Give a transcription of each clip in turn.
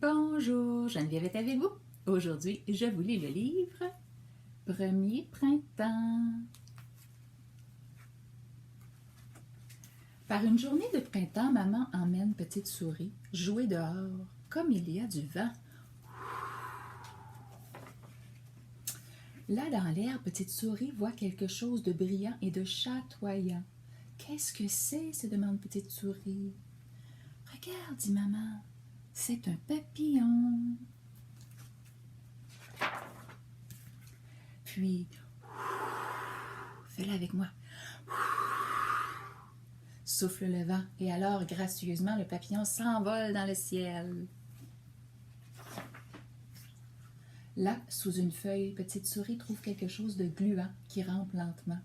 Bonjour, Geneviève est avec vous. Aujourd'hui, je vous lis le livre Premier printemps. Par une journée de printemps, maman emmène petite souris jouer dehors, comme il y a du vent. Là, dans l'air, petite souris voit quelque chose de brillant et de chatoyant. Qu'est-ce que c'est? Se demande petite souris. Regarde, dit maman, c'est un papillon. Puis, fais-le avec moi. Souffle le vent, et alors, gracieusement, le papillon s'envole dans le ciel. Là, sous une feuille, petite souris trouve quelque chose de gluant qui rampe lentement.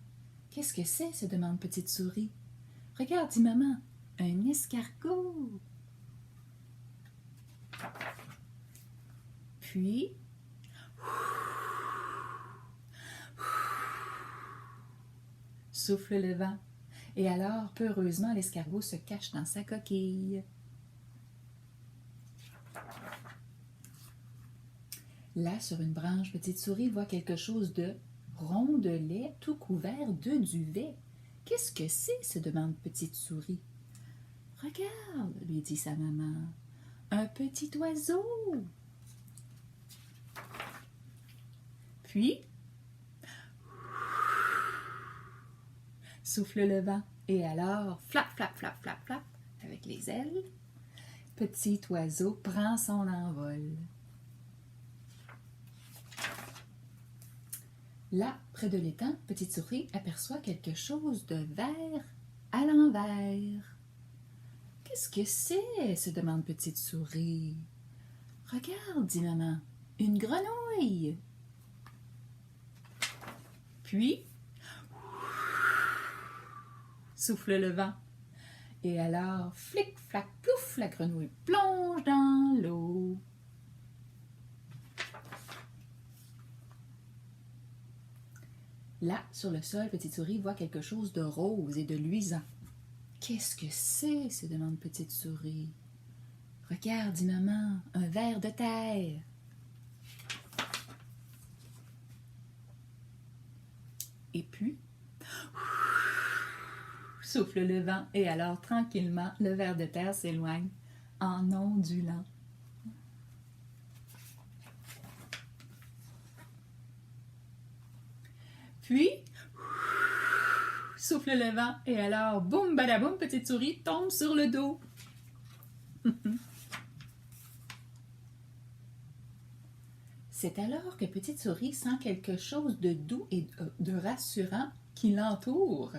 Qu'est-ce que c'est? Se demande petite souris. Regarde, dit maman, un escargot. Puis, souffle le vent, et alors, peureusement, l'escargot se cache dans sa coquille. Là, sur une branche, petite souris voit quelque chose de rondelet tout couvert de duvet. Qu'est-ce que c'est? Se demande petite souris. Regarde, lui dit sa maman, un petit oiseau. Puis, souffle le vent, et alors, flap, flap, flap, flap, flap, avec les ailes, petit oiseau prend son envol. Là, près de l'étang, petite souris aperçoit quelque chose de vert à l'envers. Qu'est-ce que c'est? Se demande petite souris. Regarde, dit maman, une grenouille. Puis, souffle le vent. Et alors, flic, flac, plouf, la grenouille plonge dans l'eau. Là, sur le sol, petite souris voit quelque chose de rose et de luisant. Qu'est-ce que c'est? Se demande petite souris. Regarde, dit maman, un ver de terre. Et puis, souffle le vent, et alors tranquillement, le ver de terre s'éloigne en ondulant. Puis, souffle le vent, et alors, boum, badaboum, petite souris tombe sur le dos. C'est alors que petite souris sent quelque chose de doux et de rassurant qui l'entoure,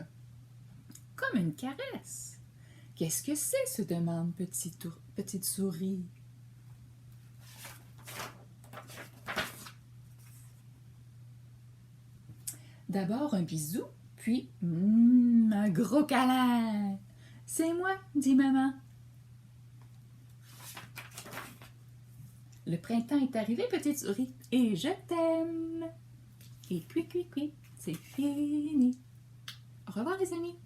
comme une caresse. Qu'est-ce que c'est? Se demande petite souris. D'abord un bisou, puis un gros câlin. C'est moi, dit maman. Le printemps est arrivé, petite souris, et je t'aime. Et c'est fini. Au revoir les amis.